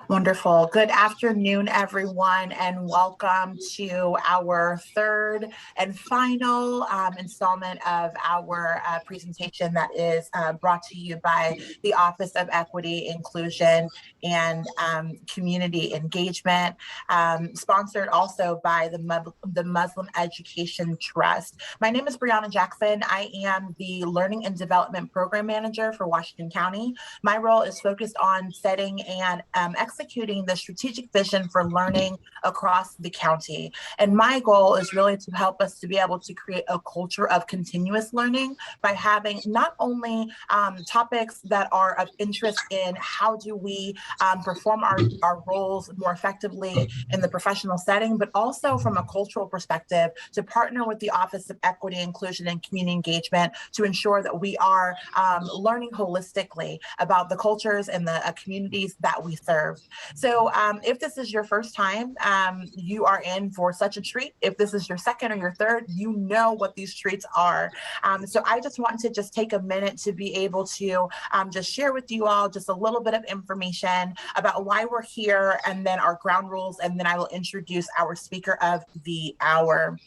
Wonderful. Good afternoon, everyone, and welcome to our third and final installment of our presentation that is brought to you by the Office of Equity, Inclusion, and Community Engagement, sponsored also by the Muslim Education Trust. My name is Brianna Jackson. I am the Learning and Development Program Manager for Washington County. My role is focused on setting and executing the strategic vision for learning across the county. And my goal is really to help us to be able to create a culture of continuous learning by having not only topics that are of interest in how do we perform our roles more effectively in the professional setting, but also from a cultural perspective to partner with the Office of Equity, Inclusion, and Community Engagement to ensure that we are learning holistically about the cultures and the communities that we serve. So if this is your first time, you are in for such a treat. If this is your second or your third, you know what these treats are. So I just want to just take a minute to be able to just share with you all just a little bit of information about why we're here and then our ground rules, and then I will introduce our speaker of the hour.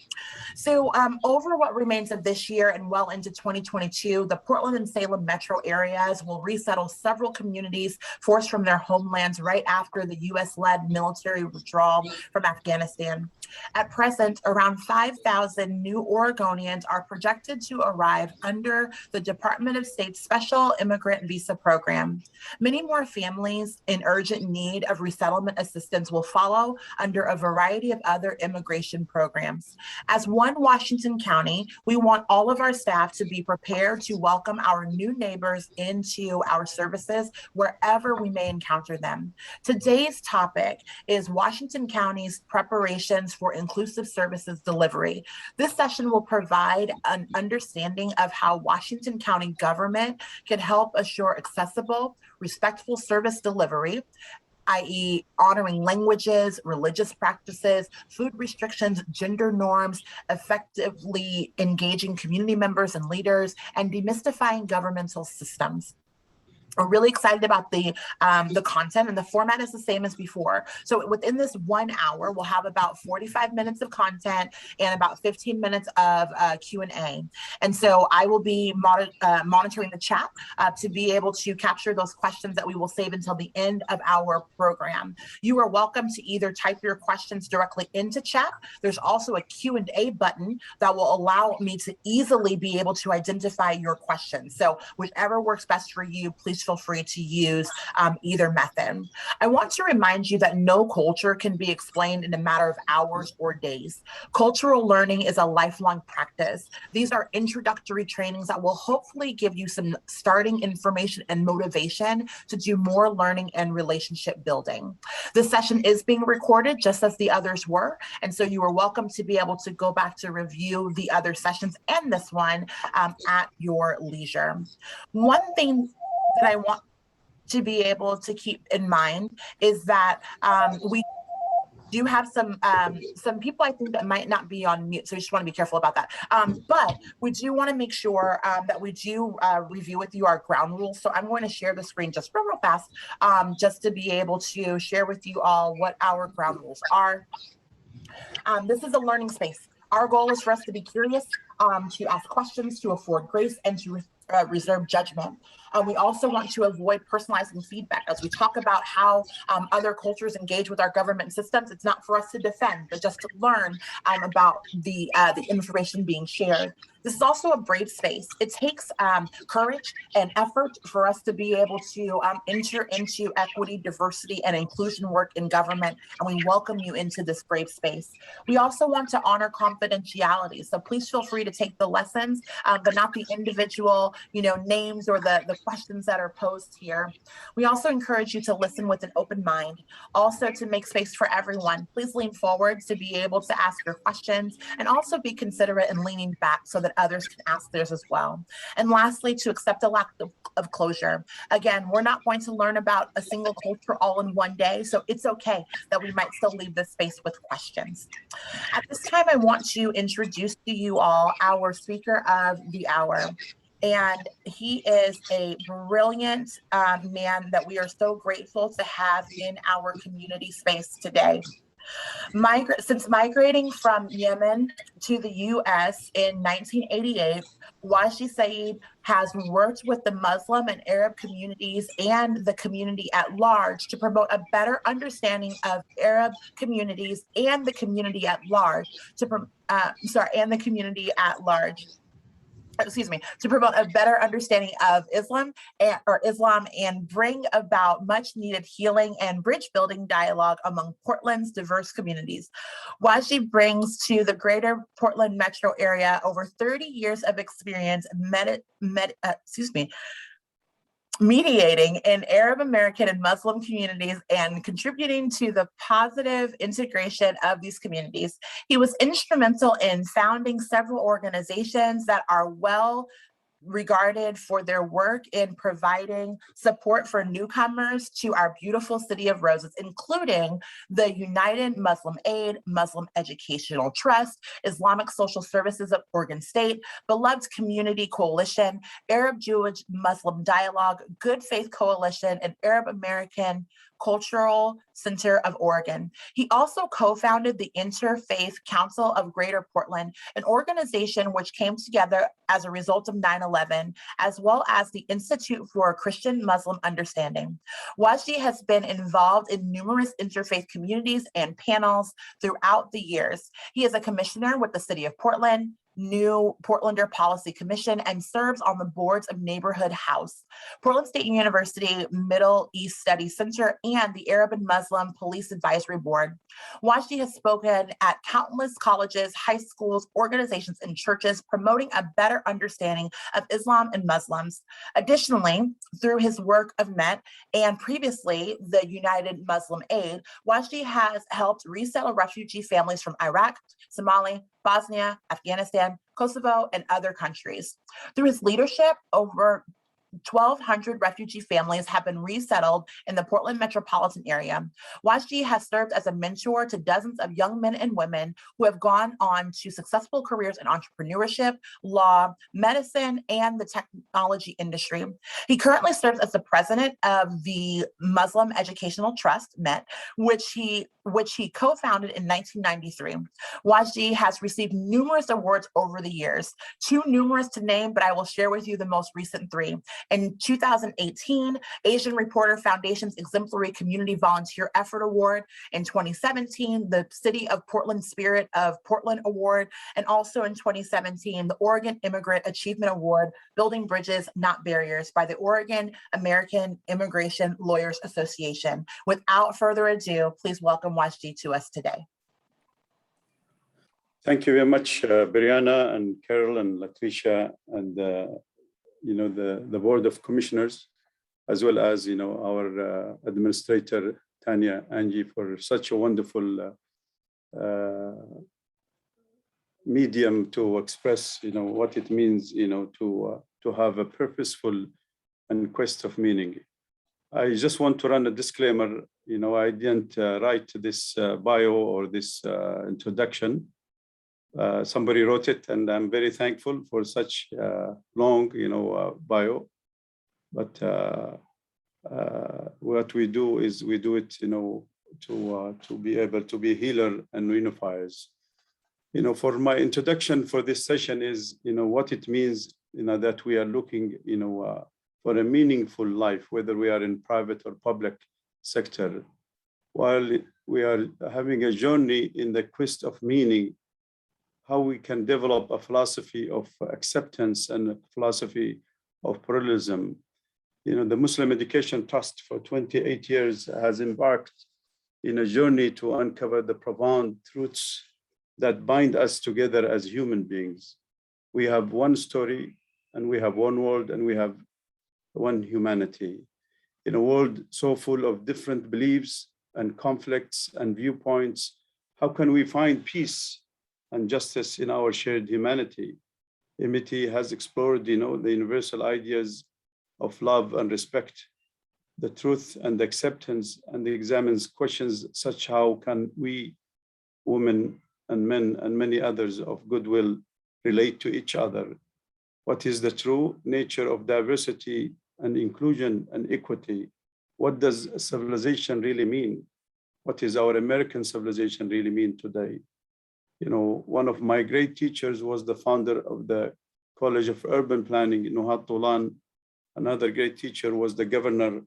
So over what remains of this year and well into 2022, the Portland and Salem metro areas will resettle several communities forced from their homelands right after the US-led military withdrawal from Afghanistan. At present, around 5,000 new Oregonians are projected to arrive under the Department of State's Special Immigrant Visa Program. Many more families in urgent need of resettlement assistance will follow under a variety of other immigration programs. As one Washington County, we want all of our staff to be prepared to welcome our new neighbors into our services wherever we may encounter them. Today's topic is Washington County's preparations for inclusive services delivery. This session will provide an understanding of how Washington County government can help assure accessible, respectful service delivery, i.e. honoring languages, religious practices, food restrictions, gender norms, effectively engaging community members and leaders, and demystifying governmental systems. We're really excited about the content, and the format is the same as before. So within this 1 hour, we'll have about 45 minutes of content and about 15 minutes of Q&A. And so I will be monitoring the chat to be able to capture those questions that we will save until the end of our program. You are welcome to either type your questions directly into chat. There's also a Q&A button that will allow me to easily be able to identify your questions. So whichever works best for you, please feel free to use either method. I want to remind you that no culture can be explained in a matter of hours or days. Cultural learning is a lifelong practice. These are introductory trainings that will hopefully give you some starting information and motivation to do more learning and relationship building. This session is being recorded just as the others were, and so you are welcome to be able to go back to review the other sessions and this one at your leisure. One thing that I want to be able to keep in mind is that we do have some people I think that might not be on mute, so you just want to be careful about that. But we do want to make sure that we do review with you our ground rules. So I'm going to share the screen just real fast, just to be able to share with you all what our ground rules are. This is a learning space. Our goal is for us to be curious, to ask questions, to afford grace, and to reserve judgment. We also want to avoid personalizing feedback. As we talk about how other cultures engage with our government systems, it's not for us to defend, but just to learn about the information being shared. This is also a brave space. It takes courage and effort for us to be able to enter into equity, diversity, and inclusion work in government, and we welcome you into this brave space. We also want to honor confidentiality, so please feel free to take the lessons, but not the individual, names or the questions that are posed here. We also encourage you to listen with an open mind, also to make space for everyone. Please lean forward to be able to ask your questions, and also be considerate in leaning back so that others can ask theirs as well. And lastly, to accept a lack of closure. Again, we're not going to learn about a single culture all in one day, so it's okay that we might still leave this space with questions. At this time, I want to introduce to you all our speaker of the hour. And he is a brilliant man that we are so grateful to have in our community space today. Since migrating from Yemen to the US in 1988, Wajdi Saeed has worked with the Muslim and Arab communities and the community at large to promote a better understanding of Arab communities and the community at large, and the community at large. To promote a better understanding of Islam and bring about much needed healing and bridge building dialogue among Portland's diverse communities. Wajdi brings to the greater Portland metro area over 30 years of experience mediating in Arab American and Muslim communities and contributing to the positive integration of these communities. He was instrumental in founding several organizations that are well regarded for their work in providing support for newcomers to our beautiful city of roses, including the United Muslim Aid, Muslim Educational Trust, Islamic Social Services of Oregon State, Beloved Community Coalition, Arab Jewish Muslim Dialogue, Good Faith Coalition, and Arab American Cultural Center of Oregon. He also co-founded the Interfaith Council of Greater Portland, an organization which came together as a result of 9/11, as well as the Institute for Christian Muslim Understanding. Wajdi has been involved in numerous interfaith communities and panels throughout the years. He is a commissioner with the City of Portland, New Portlander Policy Commission, and serves on the boards of Neighborhood House, Portland State University Middle East Studies Center, and the Arab and Muslim Police Advisory Board. Wajdi has spoken at countless colleges, high schools, organizations, and churches promoting a better understanding of Islam and Muslims. Additionally, through his work of MET and previously the United Muslim Aid, Wajdi has helped resettle refugee families from Iraq, Somalia, Bosnia, Afghanistan, Kosovo, and other countries. Through his leadership, over 1,200 refugee families have been resettled in the Portland metropolitan area. Wajdi has served as a mentor to dozens of young men and women who have gone on to successful careers in entrepreneurship, law, medicine, and the technology industry. He currently serves as the president of the Muslim Educational Trust, MET, which he co-founded in 1993. Wajdi has received numerous awards over the years, too numerous to name, but I will share with you the most recent three. In 2018, Asian Reporter Foundation's Exemplary Community Volunteer Effort Award. In 2017, the City of Portland Spirit of Portland Award. And also in 2017, the Oregon Immigrant Achievement Award, Building Bridges, Not Barriers, by the Oregon American Immigration Lawyers Association. Without further ado, please welcome Wajdi to us today. Thank you very much, Brianna and Carol and Latricia and the Board of Commissioners, as well as our Administrator Tanya Angie for such a wonderful medium to express what it means to have a purposeful and quest of meaning. I just want to run a disclaimer. I didn't write this bio or this introduction. Somebody wrote it, and I'm very thankful for such long, bio. But what we do is we do it, to be able to be healer and unifiers. For my introduction for this session is, what it means, that we are looking, for a meaningful life, whether we are in private or public sector, while we are having a journey in the quest of meaning, how we can develop a philosophy of acceptance and a philosophy of pluralism. The Muslim Education Trust for 28 years has embarked in a journey to uncover the profound truths that bind us together as human beings. We have one story, and we have one world, and we have one humanity. In a world so full of different beliefs and conflicts and viewpoints, how can we find peace and justice in our shared humanity? MIT has explored, the universal ideas of love and respect, the truth and acceptance, and examines questions such how can we, women and men and many others of goodwill, relate to each other What is the true nature of diversity and inclusion and equity? What does civilization really mean? What is our American civilization really mean today? You know, one of my great teachers was the founder of the College of Urban Planning, Nuhat Tulan. Another great teacher was the governor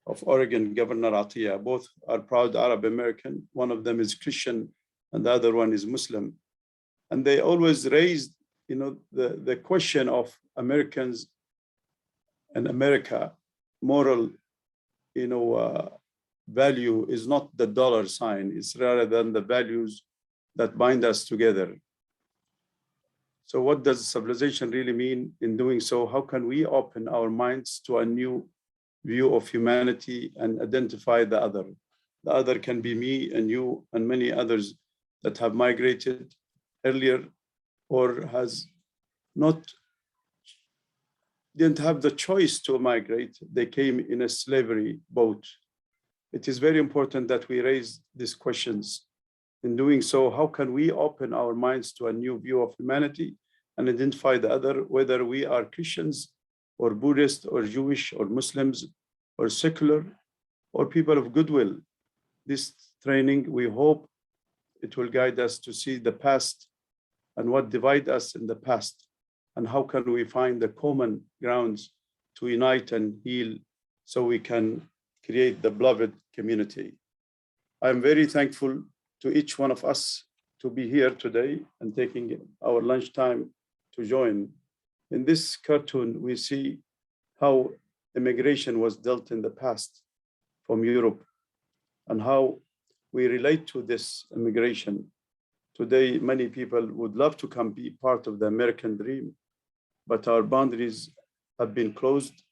of Oregon, Governor Atiya. Both are proud Arab American. One of them is Christian and the other one is Muslim. And they always raised, the question of Americans and America, moral, value is not the dollar sign. It's rather than the values that bind us together. So what does civilization really mean in doing so? How can we open our minds to a new view of humanity and identify the other? The other can be me and you and many others that have migrated earlier or didn't have the choice to migrate. They came in a slavery boat. It is very important that we raise these questions. In doing so, how can we open our minds to a new view of humanity and identify the other, whether we are Christians or Buddhists or Jewish or Muslims or secular or people of goodwill? This training, we hope it will guide us to see the past and what divides us in the past, and how can we find the common grounds to unite and heal so we can create the beloved community. I'm very thankful to each one of us to be here today and taking our lunchtime to join. In this cartoon, we see how immigration was dealt in the past from Europe and how we relate to this immigration. Today, many people would love to come be part of the American dream, but our boundaries have been closed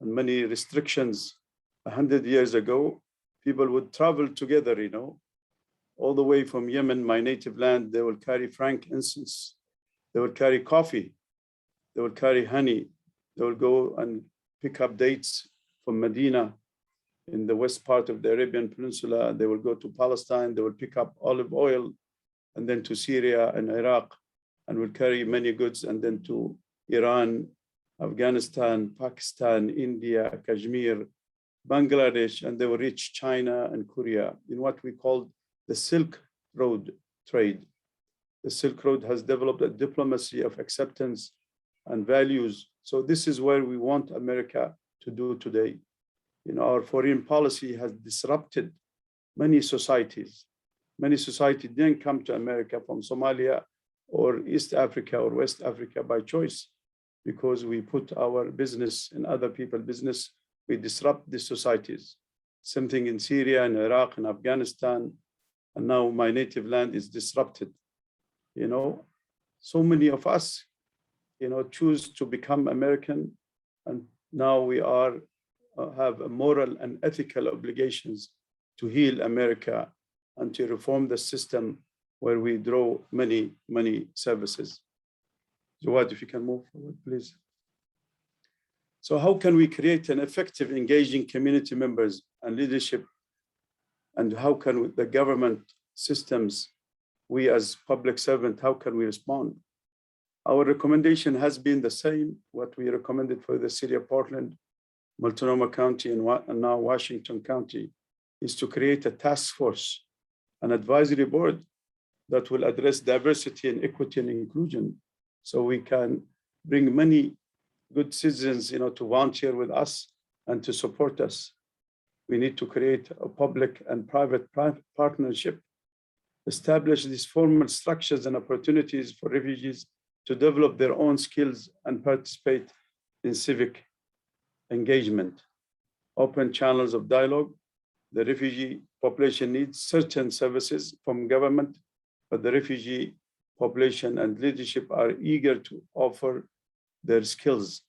and many restrictions. 100 years ago, people would travel together, all the way from Yemen, my native land. They will carry frankincense, they will carry coffee, they will carry honey, they will go and pick up dates from Medina in the west part of the Arabian Peninsula. They will go to Palestine, they will pick up olive oil, and then to Syria and Iraq, and will carry many goods, and then to Iran, Afghanistan, Pakistan, India, Kashmir, Bangladesh, and they will reach China and Korea in what we call the Silk Road trade. The Silk Road has developed a diplomacy of acceptance and values. So this is where we want America to do today. Our foreign policy has disrupted many societies. Many societies didn't come to America from Somalia or East Africa or West Africa by choice, because we put our business in other people's business. We disrupt these societies. Same thing in Syria and Iraq and Afghanistan. And now my native land is disrupted. So many of us, choose to become American. And now we have a moral and ethical obligations to heal America and to reform the system where we draw many, many services. Jawad, if you can move forward, please. So how can we create an effective, engaging community members and leadership? And how can the government systems, we as public servants, how can we respond? Our recommendation has been the same, what we recommended for the city of Portland, Multnomah County, and now Washington County, is to create a task force, an advisory board that will address diversity and equity and inclusion, so we can bring many good citizens, to volunteer with us and to support us. We need to create a public and private partnership, establish these formal structures and opportunities for refugees to develop their own skills and participate in civic engagement, open channels of dialogue. The refugee population needs certain services from government, but the refugee population and leadership are eager to offer their skills.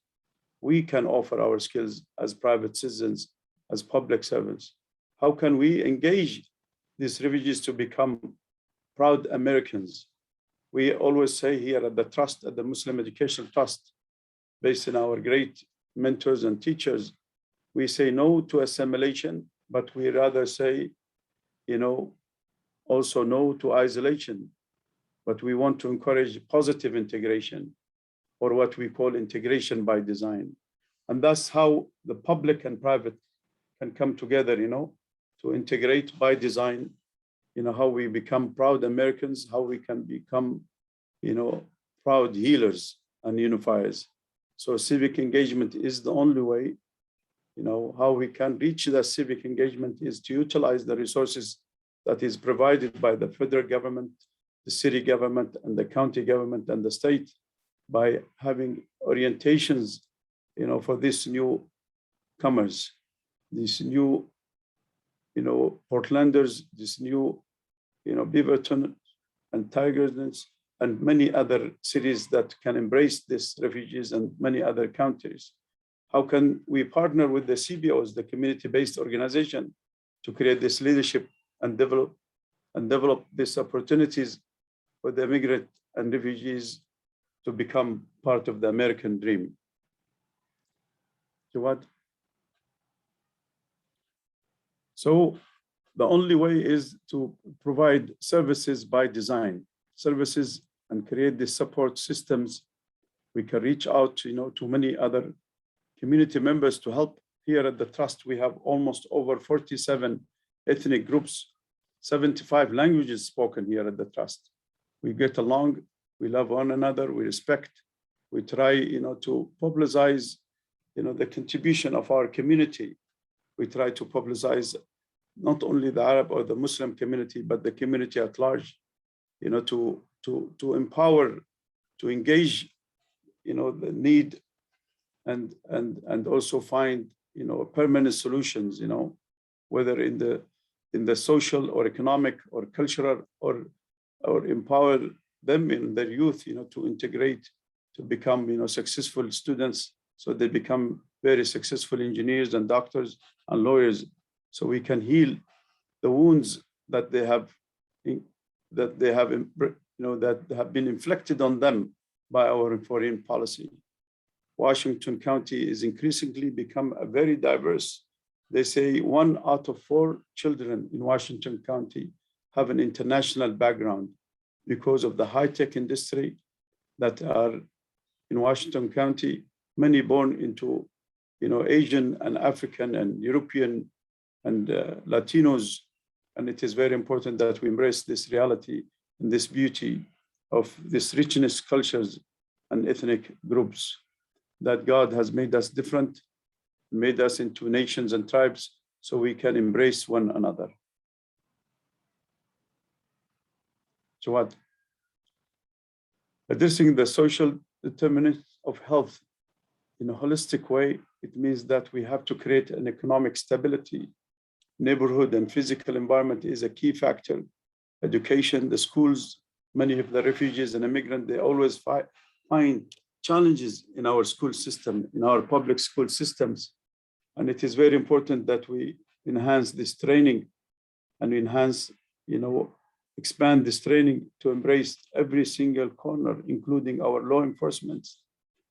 We can offer our skills as private citizens, as public servants. How can we engage these refugees to become proud Americans? We always say here at the trust, at the Muslim Education Trust, based on our great mentors and teachers, we say no to assimilation, but we rather say, also no to isolation. But we want to encourage positive integration. or what we call integration by design. And that's how the public and private can come together, to integrate by design, how we become proud Americans, how we can become, proud healers and unifiers. So civic engagement is the only way. How we can reach that civic engagement is to utilize the resources that is provided by the federal government, the city government, and the county government, and the state, by having orientations, for these newcomers, these new, Portlanders, this new, Beaverton and Tigers, and many other cities that can embrace these refugees, and many other counties. How can we partner with the CBOs, the community-based organization, to create this leadership and develop these opportunities for the immigrant and refugees to become part of the American dream? Jawad? So the only way is to provide services by design, services, and create the support systems. We can reach out, to many other community members to help. Here at the Trust, we have almost over 47 ethnic groups, 75 languages spoken here at the Trust. We get along, we love one another, we respect, we try, to publicize, the contribution of our community. We try to publicize not only the Arab or the Muslim community, but the community at large, to empower, to engage, the need, and also find, permanent solutions, whether in the social or economic or cultural, or empower them in their youth, to integrate, to become, successful students, so they become very successful engineers and doctors and lawyers, so we can heal the wounds that they have, that have been inflicted on them by our foreign policy. Washington County is increasingly become a very diverse. They say 1 out of 4 children in Washington County have an international background because of the high-tech industry that are in Washington County, many born into, Asian and African and European and Latinos. And it is very important that we embrace this reality and this beauty of this richness, cultures, and ethnic groups, that God has made us different, made us into nations and tribes, so we can embrace one another. Jawad. Addressing the social determinants of health in a holistic way, it means that we have to create an economic stability. Neighborhood and physical environment is a key factor. Education, the schools, many of the refugees and immigrants, they always find challenges in our school system, in our public school systems. And it is very important that we enhance this training and enhance, expand this training to embrace every single corner, including our law enforcement.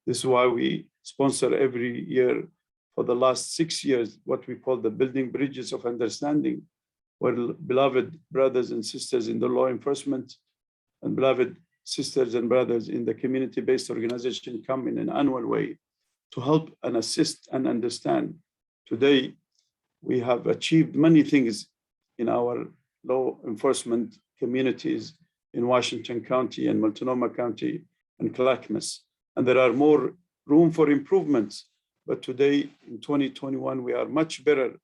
This is why we sponsor every year for the last 6 years, what we call the Building Bridges of Understanding, where beloved brothers and sisters in the law enforcement and beloved sisters and brothers in the community-based organization come in an annual way to help and assist and understand. Today, we have achieved many things in our law enforcement communities in Washington County and Multnomah County and Clackamas. And there are more room for improvements. But today, in 2021, we are much better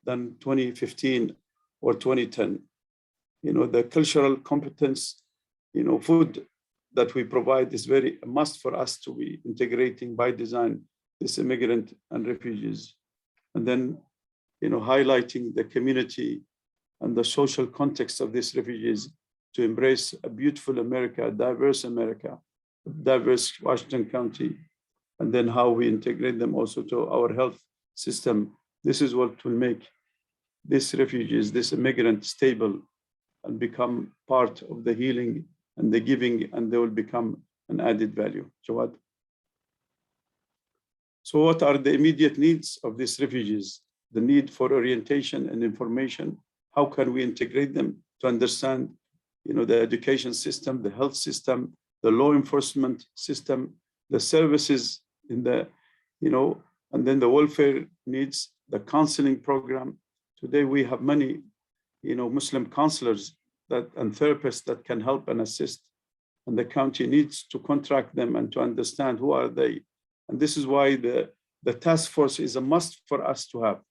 than 2015 or 2010. The cultural competence, food that we provide is very a must for us to be integrating by design this immigrant and refugees. And then, highlighting the community and the social context of these refugees to embrace a beautiful America, a diverse Washington County, and then how we integrate them also to our health system. This is what will make these refugees, this immigrant stable and become part of the healing and the giving, and they will become an added value. Jawad. So what are the immediate needs of these refugees? The need for orientation and information. How can we integrate them to understand, the education system, the health system, the law enforcement system, the services in the, and then the welfare needs, the counseling program. Today we have many, Muslim counselors and therapists that can help and assist, and the county needs to contract them and to understand who are they. And this is why the task force is a must for us to have,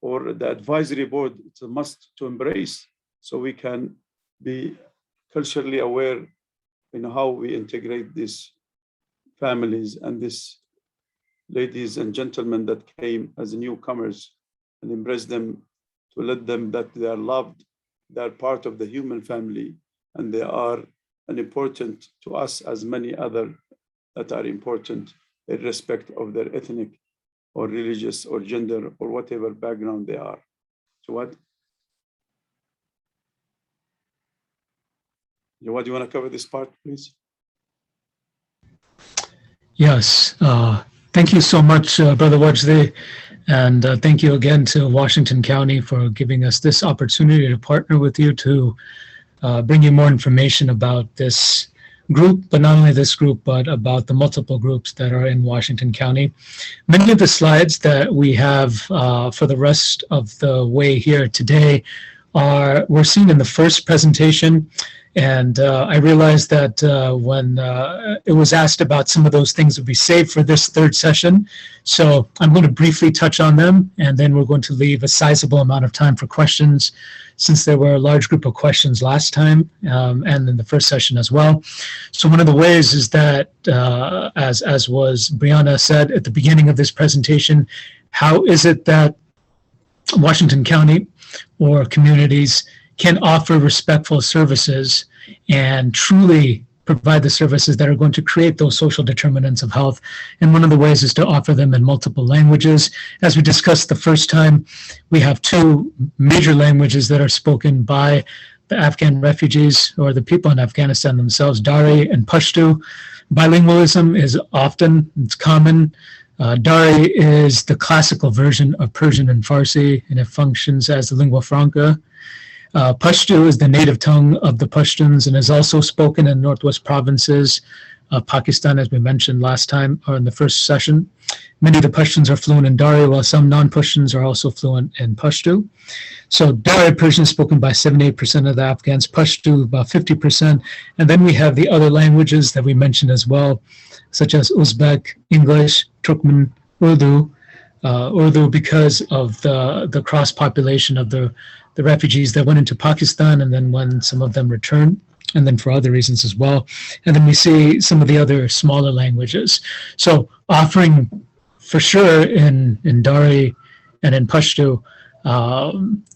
or the advisory board, it's a must to embrace, so we can be culturally aware in how we integrate these families and these ladies and gentlemen that came as newcomers, and embrace them, to let them that they are loved, they are part of the human family, and they are important to us as many other that are important, irrespective of their ethnic or religious or gender or whatever background they are. Jawad? Jawad, you want to cover this part, please? Yes. Thank you so much, Brother Wajdi. And thank you again to Washington County for giving us this opportunity to partner with you to bring you more information about this group, but not only this group, but about the multiple groups that are in Washington County. Many of the slides that we have for the rest of the way here today were seen in the first presentation. And I realized that when it was asked about some of those things would be saved for this third session. So I'm going to briefly touch on them, and then we're going to leave a sizable amount of time for questions, since there were a large group of questions last time and in the first session as well. So one of the ways is that, as was Brianna said at the beginning of this presentation, how is it that Washington County or communities can offer respectful services and truly provide the services that are going to create those social determinants of health. And one of the ways is to offer them in multiple languages. As we discussed the first time, we have two major languages that are spoken by the Afghan refugees, or the people in Afghanistan themselves, Dari and Pashto. Bilingualism is it's common. Dari is the classical version of Persian and Farsi, and it functions as the lingua franca. Pashto is the native tongue of the Pashtuns and is also spoken in northwest provinces of Pakistan, as we mentioned last time or in the first session. Many of the Pashtuns are fluent in Dari, while some non-Pashtuns are also fluent in Pashto. So Dari Persian is spoken by 78% of the Afghans, Pashto about 50%, and then we have the other languages that we mentioned as well, such as Uzbek, English, Turkmen, Urdu. Urdu because of the cross-population of the refugees that went into Pakistan, and then when some of them returned, and then for other reasons as well. And then we see some of the other smaller languages. So offering for sure in Dari and in Pashto,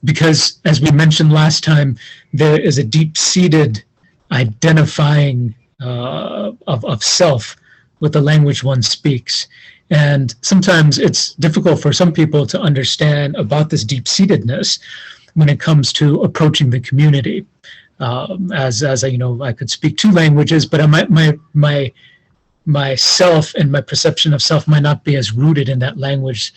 because as we mentioned last time, there is a deep-seated identifying of self with the language one speaks. And sometimes it's difficult for some people to understand about this deep-seatedness when it comes to approaching the community. As I could speak two languages, but my self and my perception of self might not be as rooted in that language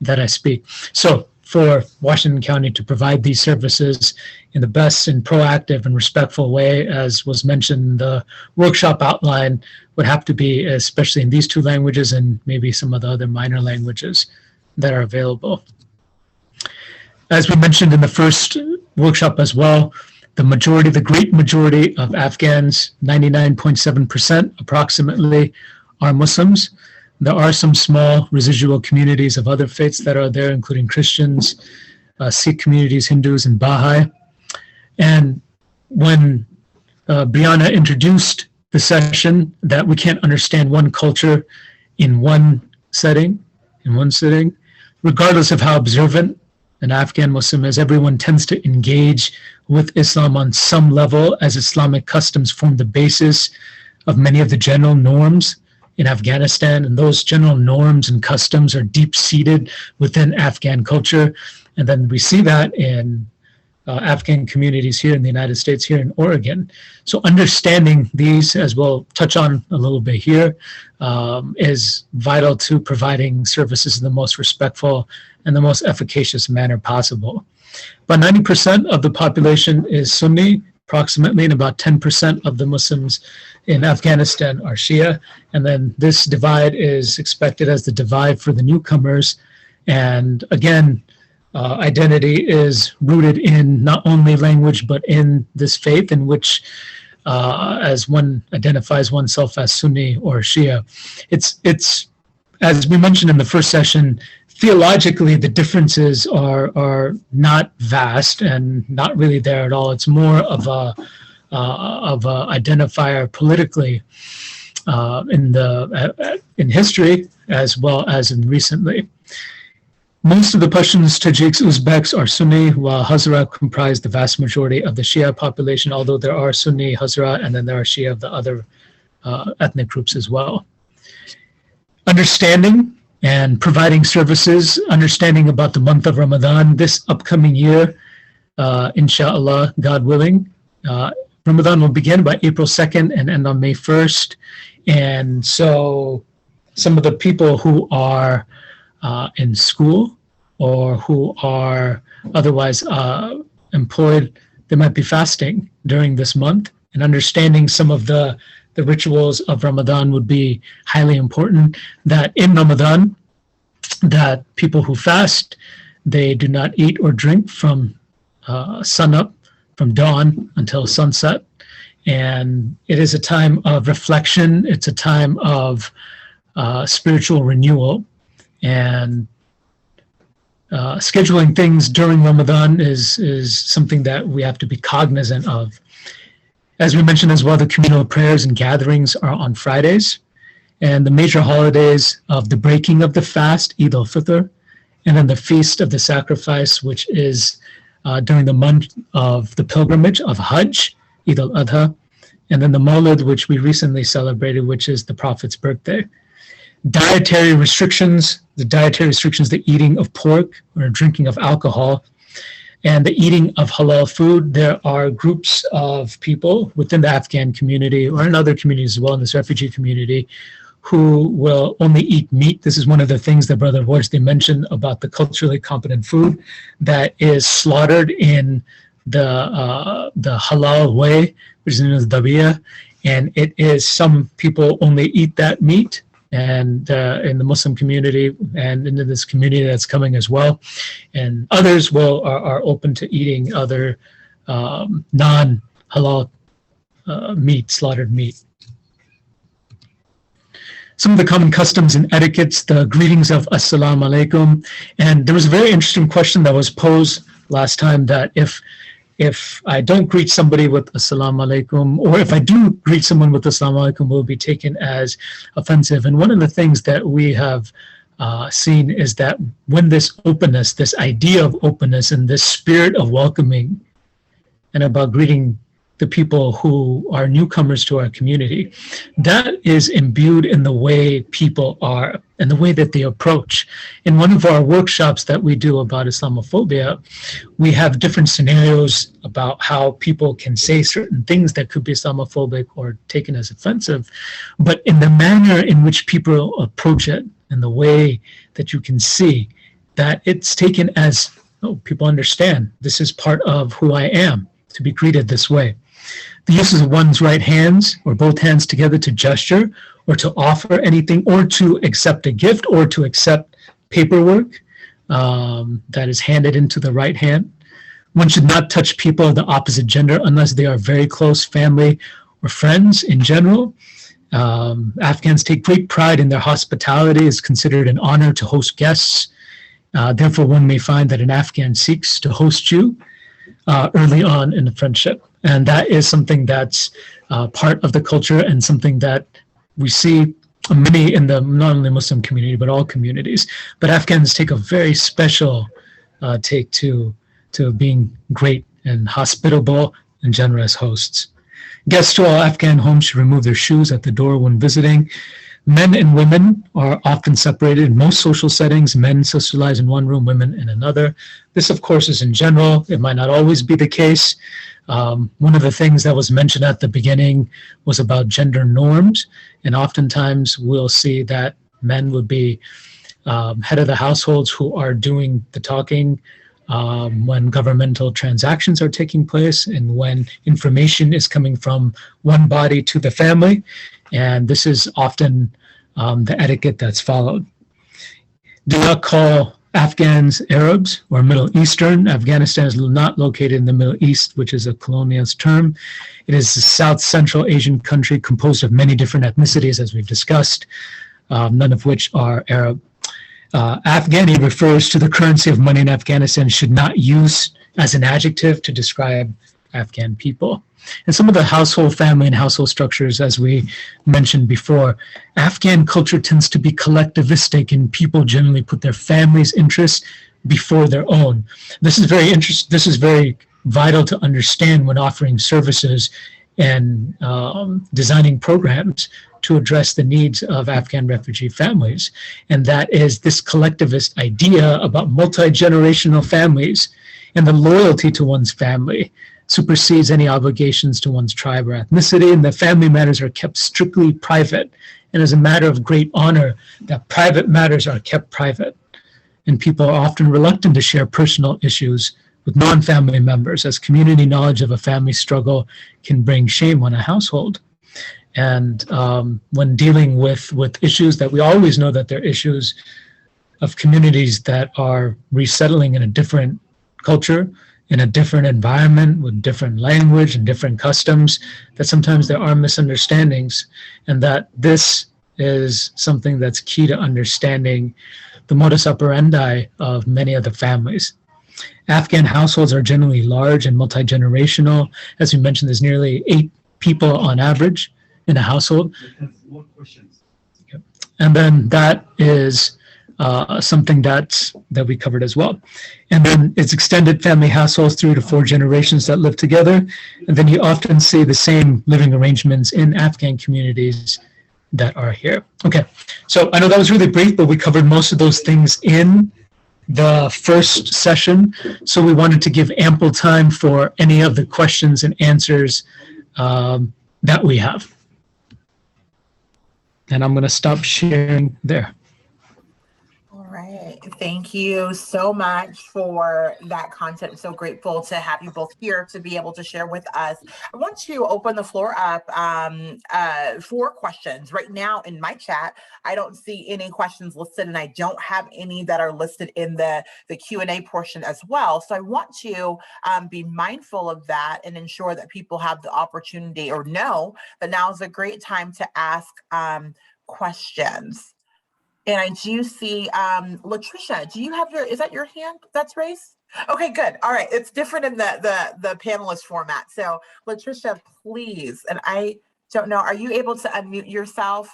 that I speak. So for Washington County to provide these services in the best and proactive and respectful way, as was mentioned, the workshop outline would have to be, especially in these two languages and maybe some of the other minor languages that are available. As we mentioned in the first workshop as well, the great majority of Afghans, 99.7% approximately, are Muslims. There are some small residual communities of other faiths that are there, including Christians, Sikh communities, Hindus, and Baha'i. And when Brianna introduced the session that we can't understand one culture in one sitting, regardless of how observant an Afghan Muslim is, everyone tends to engage with Islam on some level, as Islamic customs form the basis of many of the general norms in Afghanistan, and those general norms and customs are deep-seated within Afghan culture. And then we see that in Afghan communities here in the United States, here in Oregon. So understanding these, as we'll touch on a little bit here, is vital to providing services in the most respectful and the most efficacious manner possible. But 90% of the population is Sunni, approximately, and about 10% of the Muslims in Afghanistan are Shia. And then this divide is expected as the divide for the newcomers. And again, identity is rooted in not only language, but in this faith in which, as one identifies oneself as Sunni or Shia. It's as we mentioned in the first session, theologically, the differences are not vast and not really there at all. It's more of a identifier politically in history as well as in recently. Most of the Pashtuns, Tajiks, Uzbeks are Sunni, while Hazara comprise the vast majority of the Shia population, although there are Sunni, Hazara, and then there are Shia of the other ethnic groups as well. Understanding and providing services, understanding about the month of Ramadan this upcoming year, inshallah, God willing. Ramadan will begin by April 2nd and end on May 1st. And so some of the people who are in school or who are otherwise employed, they might be fasting during this month, and understanding some of the rituals of Ramadan would be highly important. That in Ramadan, that people who fast, they do not eat or drink from sunup, from dawn until sunset. And it is a time of reflection. It's a time of spiritual renewal. And scheduling things during Ramadan is something that we have to be cognizant of. As we mentioned as well, the communal prayers and gatherings are on Fridays, and the major holidays of the breaking of the fast, Eid al-Fitr, and then the Feast of the Sacrifice, which is during the month of the pilgrimage of Hajj, Eid al-Adha, and then the Mawlid, which we recently celebrated, which is the Prophet's birthday. Dietary restrictions, the eating of pork or drinking of alcohol, and the eating of halal food. There are groups of people within the Afghan community or in other communities as well, in this refugee community, who will only eat meat. This is one of the things that Brother Wajdi mentioned about the culturally competent food that is slaughtered in the halal way, which is known as dabiya, and it is, some people only eat that meat, and in the Muslim community and into this community that's coming as well, and others are open to eating other non-halal meat, slaughtered meat. Some of the common customs and etiquettes, the greetings of Assalamu alaikum. And there was a very interesting question that was posed last time, that if I don't greet somebody with Assalamu alaikum, or if I do greet someone with Assalamu alaikum, will be taken as offensive. And one of the things that we have seen is that when this openness, this idea of openness and this spirit of welcoming and about greeting the people who are newcomers to our community, that is imbued in the way people are and the way that they approach. In one of our workshops that we do about Islamophobia, we have different scenarios about how people can say certain things that could be Islamophobic or taken as offensive, but in the manner in which people approach it and the way that you can see that it's taken as, oh, people understand this is part of who I am, to be greeted this way. The use of one's right hands or both hands together to gesture or to offer anything or to accept a gift or to accept paperwork that is handed into the right hand. One should not touch people of the opposite gender unless they are very close family or friends in general. Afghans take great pride in their hospitality. It's considered an honor to host guests. Therefore, one may find that an Afghan seeks to host you early on in the friendship. And that is something that's part of the culture and something that we see many in the not only Muslim community, but all communities. But Afghans take a very special take to being great and hospitable and generous hosts. Guests to all Afghan homes should remove their shoes at the door when visiting. Men and women are often separated in most social settings. Men socialize in one room, women in another. This, of course, is in general. It might not always be the case. One of the things that was mentioned at the beginning was about gender norms, and oftentimes we'll see that men would be head of the households who are doing the talking, when governmental transactions are taking place and when information is coming from one body to the family. And this is often the etiquette that's followed. Do not call Afghans Arabs or Middle Eastern. Afghanistan is not located in the Middle East, which is a colonialist term. It is a South Central Asian country composed of many different ethnicities, as we've discussed, none of which are Arab. Afghani refers to the currency of money in Afghanistan, should not use as an adjective to describe Afghan people. And some of the household, family, and household structures, as we mentioned before, Afghan culture tends to be collectivistic, and people generally put their family's interests before their own. This is very interesting. This is very vital to understand when offering services and designing programs to address the needs of Afghan refugee families. And that is this collectivist idea about multi-generational families and the loyalty to one's family supersedes any obligations to one's tribe or ethnicity, and the family matters are kept strictly private. And as a matter of great honor, that private matters are kept private. And people are often reluctant to share personal issues with non-family members, as community knowledge of a family struggle can bring shame on a household. And when dealing with issues that we always know that they're issues of communities that are resettling in a different culture, in a different environment with different language and different customs, that sometimes there are misunderstandings, and that this is something that's key to understanding the modus operandi of many of the families. Afghan households are generally large and multi-generational. As we mentioned, there's nearly 8 people on average in a household. And then that is something that we covered as well. And then it's extended family households, 3 to 4 generations that live together. And then you often see the same living arrangements in Afghan communities that are here. Okay, so I know that was really brief, but we covered most of those things in the first session. So we wanted to give ample time for any of the questions and answers that we have. And I'm going to stop sharing there. All right. Thank you so much for that content. I'm so grateful to have you both here to be able to share with us. I want to open the floor up for questions. Right now in my chat, I don't see any questions listed, and I don't have any that are listed in the Q&A portion as well. So I want to be mindful of that and ensure that people have the opportunity, or know that now is a great time to ask questions. And I do see, Latricia, do you have is that your hand that's raised? Okay, good. All right. It's different in the panelist format. So Latricia, please. And I don't know, are you able to unmute yourself?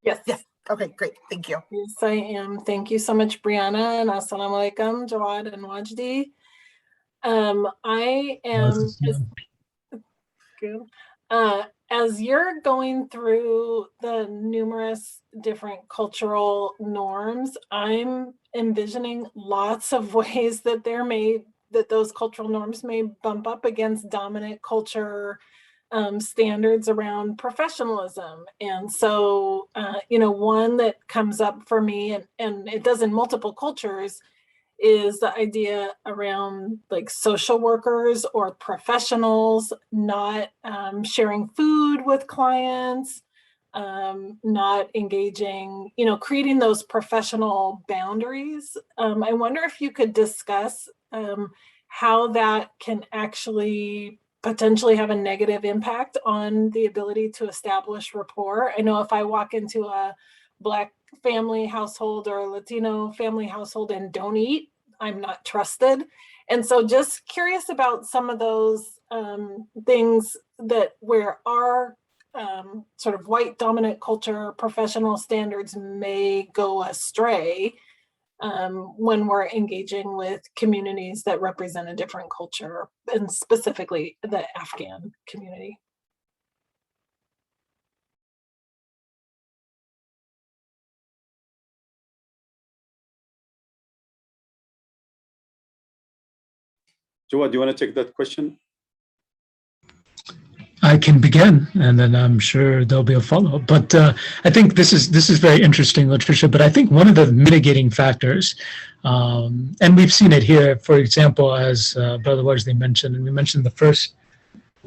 Yes. Yes. Okay, great. Thank you. Yes, I am. Thank you so much, Brianna, and assalamu alaikum, Jawad and Wajdi. I am as you're going through the numerous different cultural norms, I'm envisioning lots of ways that those cultural norms may bump up against dominant culture standards around professionalism. And so, one that comes up for me, and it does in multiple cultures, is the idea around like social workers or professionals not sharing food with clients, not engaging, creating those professional boundaries. I wonder if you could discuss how that can actually potentially have a negative impact on the ability to establish rapport. I know if I walk into a Black family household or a Latino family household and don't eat, I'm not trusted. And so just curious about some of those things where our sort of white dominant culture professional standards may go astray when we're engaging with communities that represent a different culture, and specifically the Afghan community. Jawad, do you want to take that question? I can begin, and then I'm sure there'll be a follow-up. But I think this is very interesting, Latricia. But I think one of the mitigating factors, and we've seen it here, for example, as Brother Wajdi mentioned, and we mentioned the first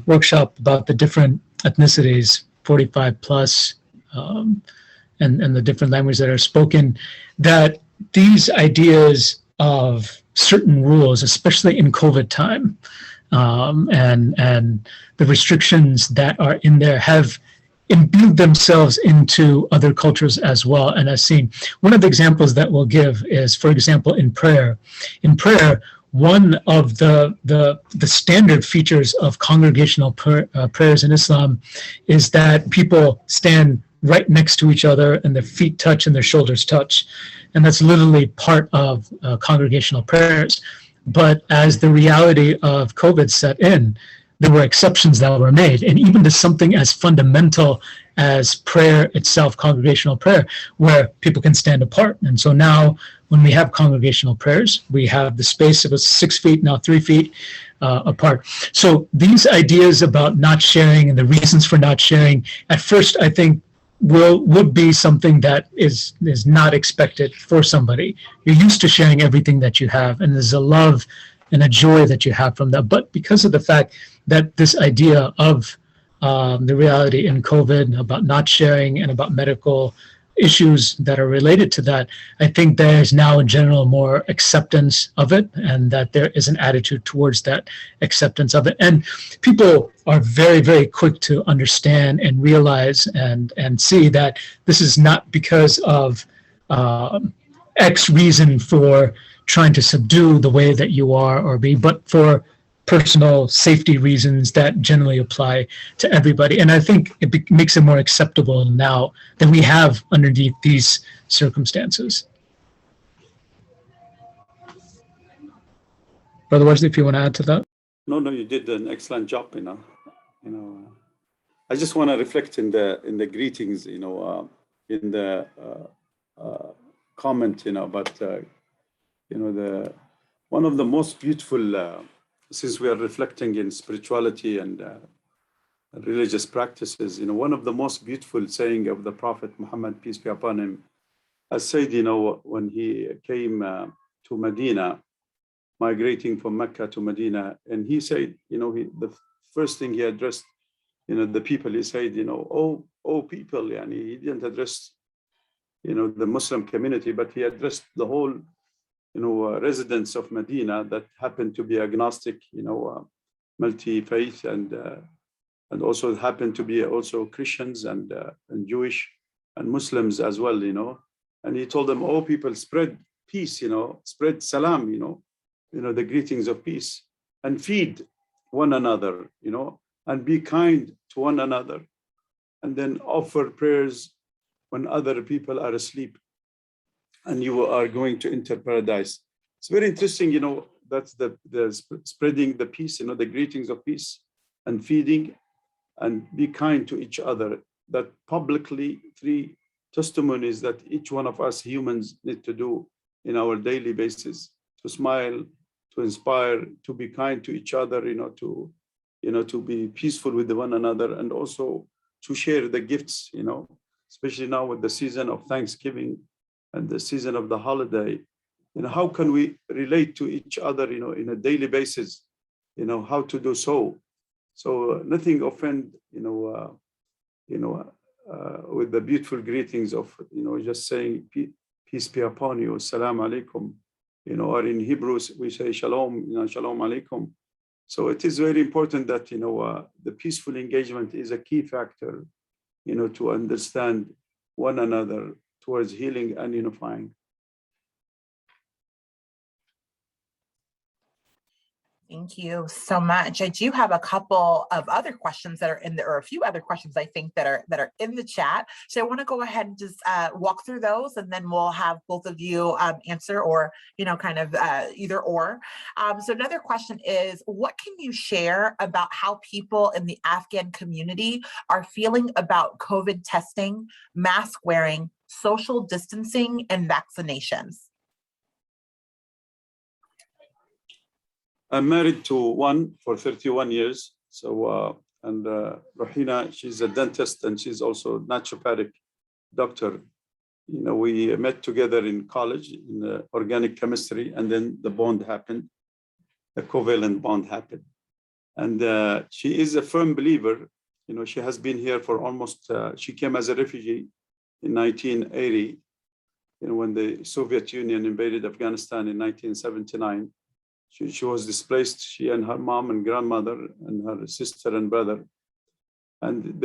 workshop about the different ethnicities, 45 plus, and the different languages that are spoken, that these ideas of certain rules, especially in COVID time, and the restrictions that are in there have imbued themselves into other cultures as well. And I've seen one of the examples that we'll give is, for example, in prayer. In prayer, one of the standard features of congregational prayers in Islam is that people stand right next to each other and their feet touch and their shoulders touch. And that's literally part of congregational prayers. But as the reality of COVID set in, there were exceptions that were made. And even to something as fundamental as prayer itself, congregational prayer, where people can stand apart. And so now when we have congregational prayers, we have the space of 6 feet, now 3 feet apart. So these ideas about not sharing and the reasons for not sharing, at first, I think, would be something that is not expected for somebody. You're used to sharing everything that you have, and there's a love and a joy that you have from that. But because of the fact that this idea of the reality in COVID about not sharing and about medical issues that are related to that, I think there is now in general more acceptance of it, and that there is an attitude towards that acceptance of it. And people are very, very quick to understand and realize and see that this is not because of X reason for trying to subdue the way that you are or be, but for personal safety reasons that generally apply to everybody. And I think it makes it more acceptable now that we have underneath these circumstances. Brother Wesley, if you want to add to that. No, you did an excellent job. I just want to reflect in the greetings. In the comment. But one of the most beautiful. Since we are reflecting in spirituality and religious practices, one of the most beautiful saying of the Prophet Muhammad, peace be upon him, as said, when he came to Medina, migrating from Mecca to Medina, and he said, the first thing he addressed, the people, he said, oh people, he didn't address, the Muslim community, but he addressed the whole residents of Medina that happened to be agnostic, multi-faith, and also happened to be also Christians and Jewish and Muslims as well, And he told them, "Oh, people, spread peace, spread salam, the greetings of peace, and feed one another, and be kind to one another, and then offer prayers when other people are asleep, and you are going to enter paradise." It's very interesting, that's the spreading the peace, the greetings of peace and feeding and be kind to each other. That publicly 3 testimonies that each one of us humans need to do in our daily basis: to smile, to inspire, to be kind to each other, to be peaceful with one another, and also to share the gifts, especially now with the season of Thanksgiving and the season of the holiday. How can we relate to each other, in a daily basis, how to do so. So nothing offend, with the beautiful greetings of, just saying peace be upon you, salam alaikum, or in Hebrews we say shalom, shalom alaikum. So it is very important that, the peaceful engagement is a key factor, to understand one another towards healing and unifying. Thank you so much. I do have a couple of other questions that are in there, or a few other questions I think that are in the chat. So I want to go ahead and just walk through those, and then we'll have both of you answer, or kind of either or. So another question is, what can you share about how people in the Afghan community are feeling about COVID testing, mask wearing, social distancing, and vaccinations? I'm married to one for 31 years. So and Rohina, she's a dentist and she's also naturopathic doctor. You know, we met together in college in organic chemistry, and then the bond happened, the covalent bond happened. And she is a firm believer. You know, she has been here for almost, she came as a refugee in 1980, you know, when the Soviet Union invaded Afghanistan in 1979. She was displaced, she and her mom and grandmother and her sister and brother. And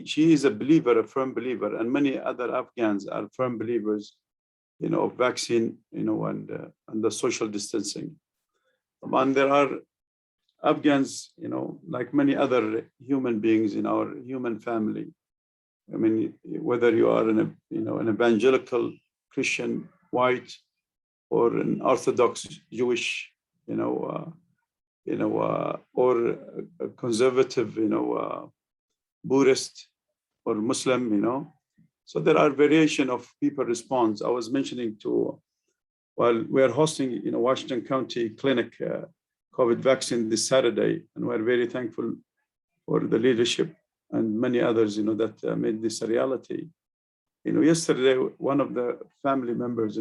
she is a believer, a firm believer, and many other Afghans are firm believers, you know, of vaccine, you know, and the social distancing. And there are Afghans, you know, like many other human beings in our human family. I mean, whether you are an evangelical Christian, white, or an Orthodox Jewish, or a conservative, Buddhist or Muslim, you know. So there are variation of people response. I was mentioning while we are hosting, Washington County Clinic COVID vaccine this Saturday, and we're very thankful for the leadership and many others, that made this a reality. Yesterday, one of the family members,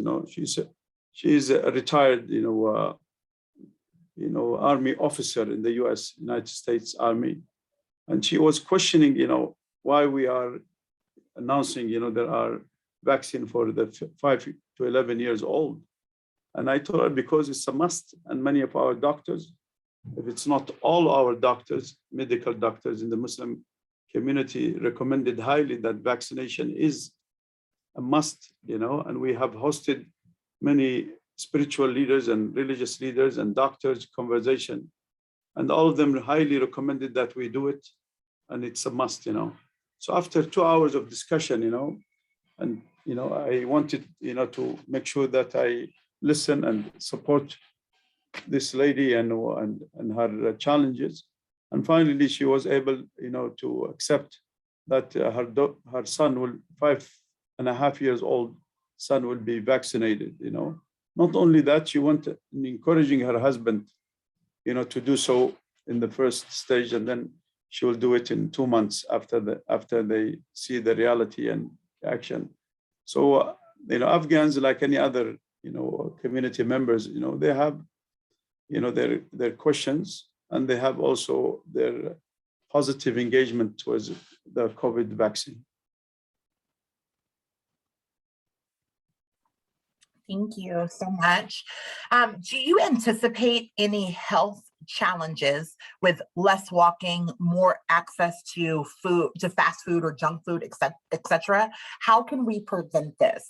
she's a retired, Army officer in the U.S. United States Army, and she was questioning, why we are announcing, there are vaccine for the 5 to 11 years old. And I told her because it's a must, and many of our doctors, if it's not all our doctors, medical doctors in the Muslim community recommended highly that vaccination is a must, and we have hosted many spiritual leaders and religious leaders and doctors conversation, and all of them highly recommended that we do it, and it's a must, So after 2 hours of discussion, and I wanted, to make sure that I listen and support this lady and her challenges, and finally she was able, to accept that her son will 5.5 years old son will be vaccinated. Not only that, she wanted encouraging her husband, to do so in the first stage, and then she will do it in 2 months after they see the reality and action. So, Afghans, like any other, community members, they have, their questions, and they have also their positive engagement towards the COVID vaccine. Thank you so much. Do you anticipate any health challenges with less walking, more access to food, to fast food or junk food, et cetera? How can we prevent this?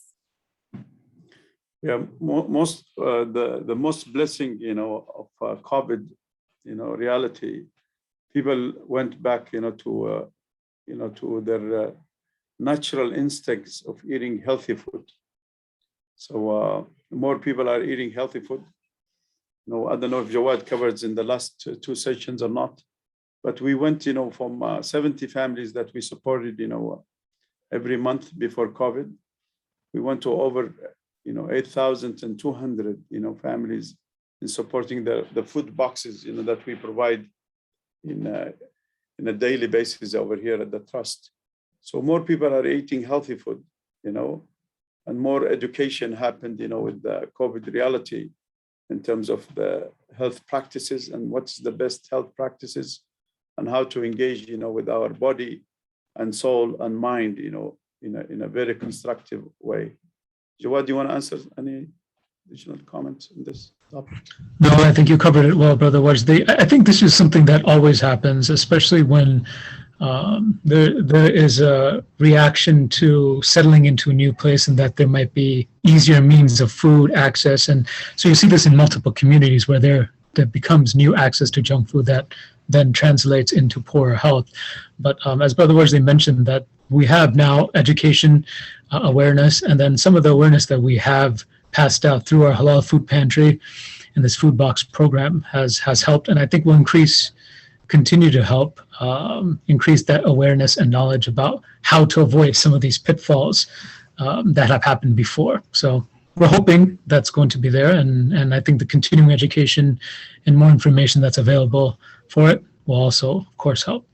Yeah, the most blessing, of COVID, reality, people went back, to their natural instincts of eating healthy food. So more people are eating healthy food. I don't know if Jawad covered in the last 2 sessions or not, but we went, from 70 families that we supported, every month before COVID. We went to over, 8,200, families in supporting the food boxes, that we provide in a daily basis over here at the Trust. So more people are eating healthy food, and more education happened, with the COVID reality in terms of the health practices and what's the best health practices and how to engage, with our body and soul and mind, in a very constructive way. Jawad, do you want to answer any additional comments on this topic? No, I think you covered it well, Brother Wajdi. I think this is something that always happens, especially when there is a reaction to settling into a new place, and that there might be easier means of food access. And so you see this in multiple communities where there becomes new access to junk food that then translates into poorer health. But as Brother Wajdi mentioned, that we have now education awareness, and then some of the awareness that we have passed out through our Halal food pantry and this food box program has helped, and I think will continue to help increase that awareness and knowledge about how to avoid some of these pitfalls that have happened before. So we're hoping that's going to be there, and I think the continuing education and more information that's available for it will also, of course, help.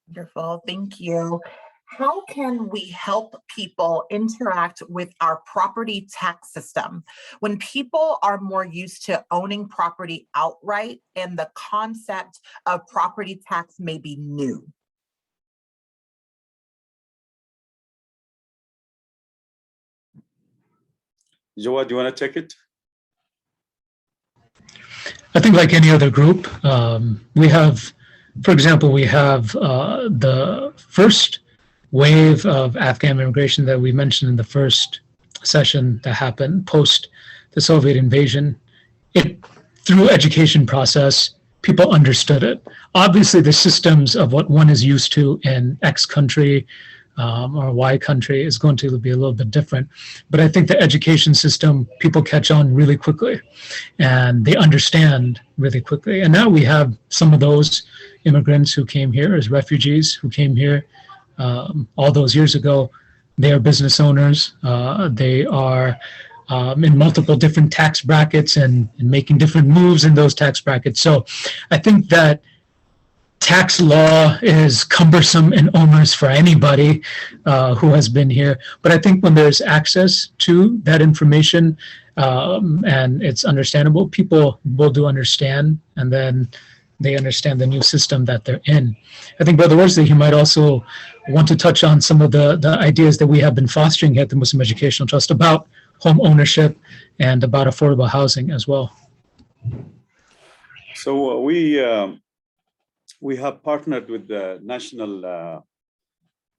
Wonderful, thank you. How can we help people interact with our property tax system when people are more used to owning property outright and the concept of property tax may be new? Jawad, do you want to take it? I think like any other group, we have, for example, we have the first wave of Afghan immigration that we mentioned in the first session that happened post the Soviet invasion. It, through education process, people understood it. Obviously, the systems of what one is used to in X country or Y country is going to be a little bit different. But I think the education system, people catch on really quickly and they understand really quickly. And now we have some of those immigrants who came here as refugees, who came here all those years ago. They are business owners. They are in multiple different tax brackets and making different moves in those tax brackets. So I think that tax law is cumbersome and onerous for anybody who has been here. But I think when there's access to that information and it's understandable, people will do understand, and then they understand the new system that they're in. I think Brother Wajdi, he might also want to touch on some of the ideas that we have been fostering at the Muslim Educational Trust about home ownership and about affordable housing as well. So we have partnered with the national,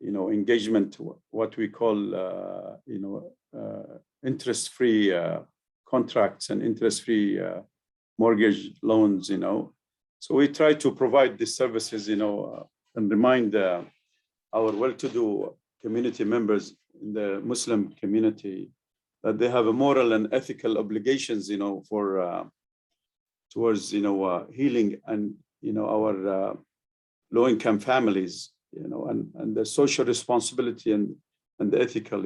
engagement, what we call, interest-free contracts and interest-free mortgage loans, So we try to provide these services, and remind our well-to-do community members in the Muslim community that they have a moral and ethical obligations, for towards, healing and, our low-income families, and the social responsibility and the ethical,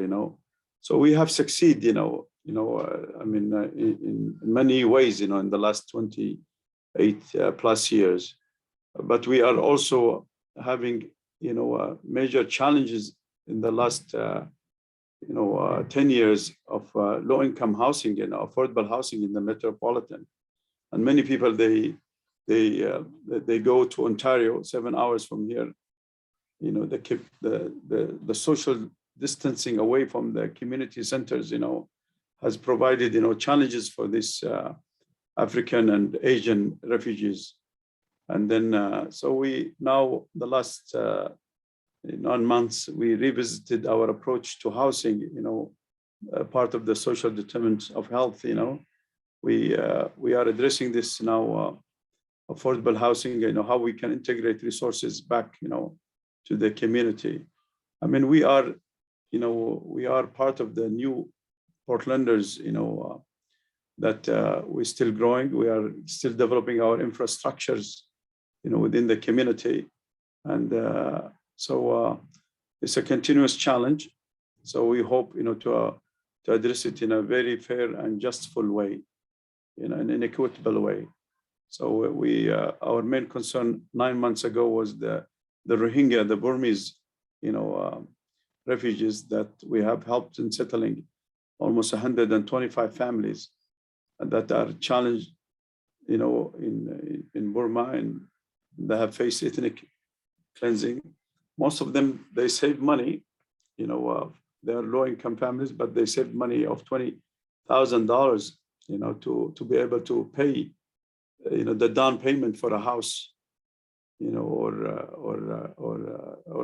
So we have succeeded, in many ways, in the last 28 plus years. But we are also having, major challenges in the last, 10 years of low-income housing and affordable housing in the metropolitan. And many people, they go to Ontario, 7 hours from here. The social distancing away from the community centers, has provided, challenges for this African and Asian refugees. And then, so we now, the last 9 months, we revisited our approach to housing, part of the social determinants of health, We are addressing this now, affordable housing, how we can integrate resources back, to the community. I mean, we are part of the new Portlanders, that we're still growing. We are still developing our infrastructures, within the community. And so it's a continuous challenge. So we hope, to address it in a very fair and justful way, in an equitable way. So our main concern 9 months ago was the Rohingya, the Burmese, refugees that we have helped in settling almost 125 families that are challenged, in Burma, and they have faced ethnic cleansing. Most of them, they save money, they are low-income families, but they save money of $20,000, to be able to pay, the down payment for a house, or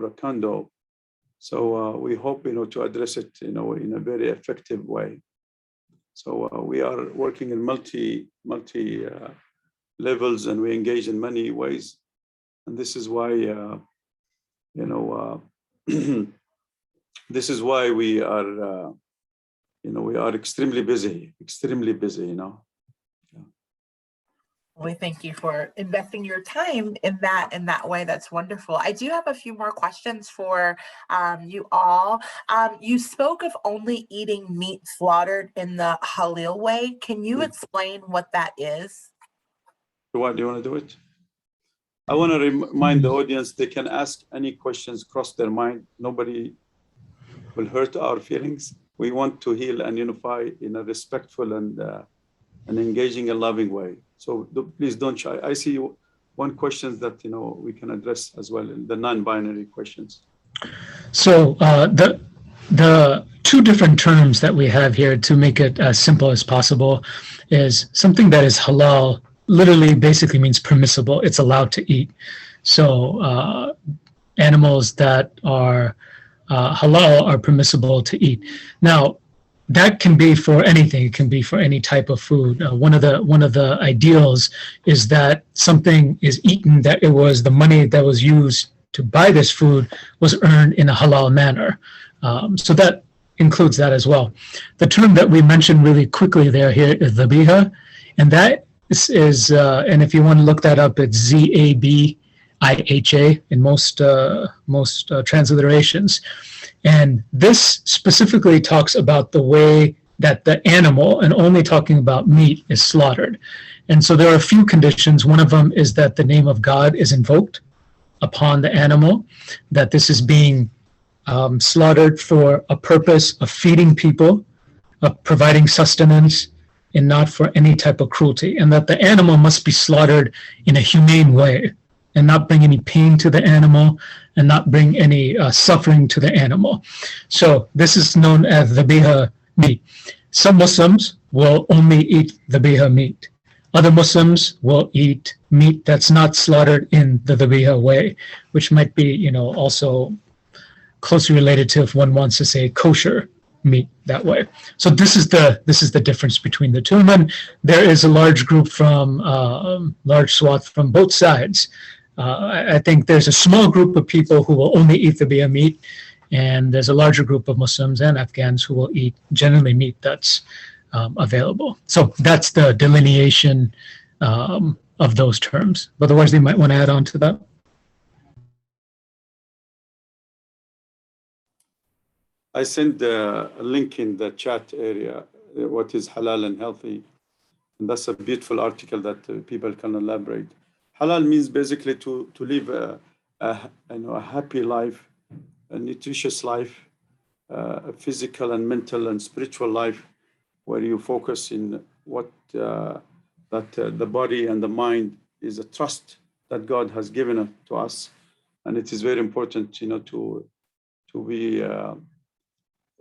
a condo. So we hope, to address it, in a very effective way. So we are working in multi levels, and we engage in many ways. And this is why, this is why we are, we are extremely busy, We thank you for investing your time in that way. That's wonderful. I do have a few more questions for you all. You spoke of only eating meat slaughtered in the Halal way. Can you explain what that is? What do you want to do it? I want to remind the audience they can ask any questions cross their mind. Nobody will hurt our feelings. We want to heal and unify in a respectful and engaging and loving way. So please don't shy. I see one question that we can address as well, the non-binary questions. So the two different terms that we have here, to make it as simple as possible, is something that is halal. Literally, basically means permissible. It's allowed to eat. So animals that are halal are permissible to eat. Now, that can be for anything. It can be for any type of food. One of the ideals is that something is eaten, that it was the money that was used to buy this food was earned in a halal manner. So that includes that as well. The term that we mentioned really quickly there here is dhabiha, and that is and if you want to look that up, it's Zabiha in most transliterations. And this specifically talks about the way that the animal, and only talking about meat, is slaughtered. And so there are a few conditions. One of them is that the name of God is invoked upon the animal, that this is being slaughtered for a purpose of feeding people, of providing sustenance, and not for any type of cruelty, and that the animal must be slaughtered in a humane way and not bring any pain to the animal and not bring any suffering to the animal. So this is known as dhabiha meat. Some Muslims will only eat dhabiha meat. Other Muslims will eat meat that's not slaughtered in the dhabiha way, which might be, also closely related to, if one wants to say, kosher meat that way. So this is the difference between the two. And then there is a large group from large swath from both sides. I think there's a small group of people who will only eat dhabiha meat, and there's a larger group of Muslims and Afghans who will eat generally meat that's available. So that's the delineation of those terms. But otherwise, they might want to add on to that. I sent a link in the chat area, what is halal and healthy. And that's a beautiful article that people can elaborate. Halal means basically to live a happy life, a nutritious life, a physical and mental and spiritual life, where you focus in what that the body and the mind is a trust that God has given to us, and it is very important, to be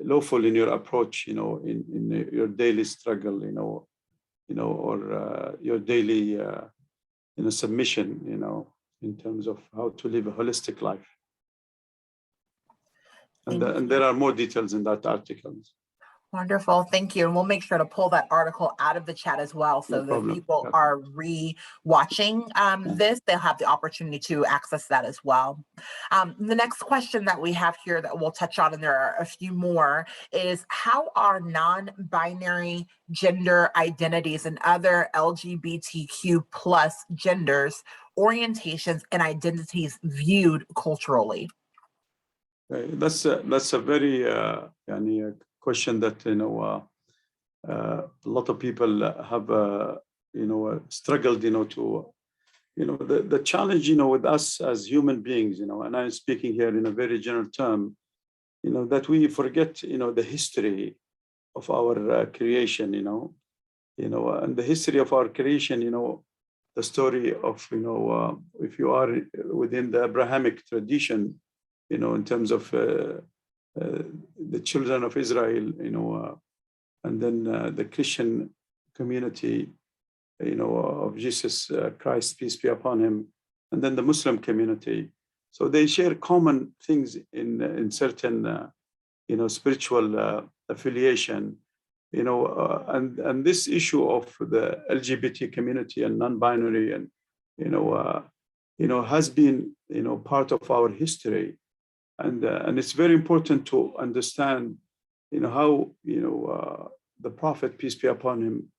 lawful in your approach, in your daily struggle, or your daily submission, in terms of how to live a holistic life. And there are more details in that article. Wonderful, thank you. And we'll make sure to pull that article out of the chat as well, so that people are re-watching this, they'll have the opportunity to access that as well. The next question that we have here that we'll touch on, and there are a few more, is how are non-binary gender identities and other LGBTQ plus genders, orientations, and identities viewed culturally? That's a very question that a lot of people have struggled to the challenge with us as human beings, and I'm speaking here in a very general term, that we forget the history of our creation, and the history of our creation, the story of if you are within the Abrahamic tradition, in terms of the children of Israel, and then the Christian community, of Jesus Christ, peace be upon him, and then the Muslim community. So they share common things in certain, spiritual affiliation, and this issue of the LGBT community and non-binary, and has been part of our history. And it's very important to understand, how, the Prophet, peace be upon him,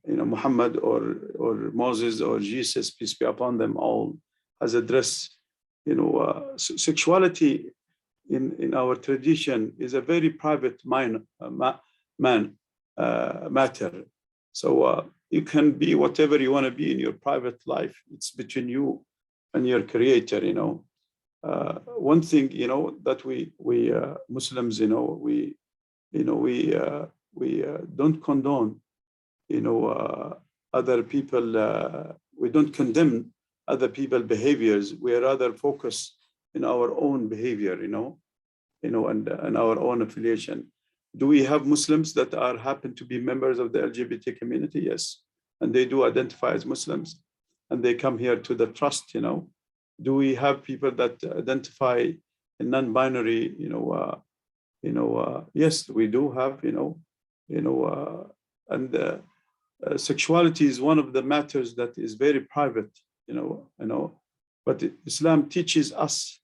Muhammad or Moses or Jesus, peace be upon them all, has addressed, sexuality in our tradition is a very private matter. So you can be whatever you want to be in your private life. It's between you and your creator, one thing, that we Muslims, we don't condone, other people, we don't condemn other people's behaviors. We rather focus in our own behavior, and our own affiliation. Do we have Muslims that happen to be members of the LGBT community? Yes. And they do identify as Muslims, and they come here to the trust, Do we have people that identify in non-binary, yes, we do have, and sexuality is one of the matters that is very private, but Islam teaches us.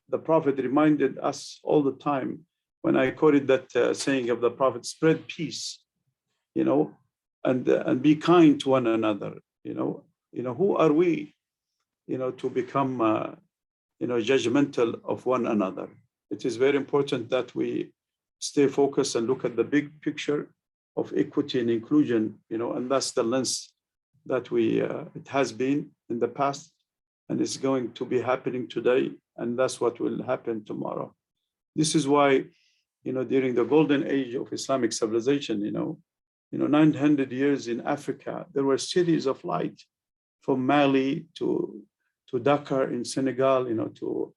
The Prophet reminded us all the time. When I quoted that saying of the Prophet, spread peace, and be kind to one another, who are we, to become, judgmental of one another? It is very important that we stay focused and look at the big picture of equity and inclusion, and that's the lens that it has been in the past, and it's going to be happening today, and that's what will happen tomorrow. This is why, during the golden age of Islamic civilization, 900 years in Africa, there were cities of light, from Mali to Dakar in Senegal, to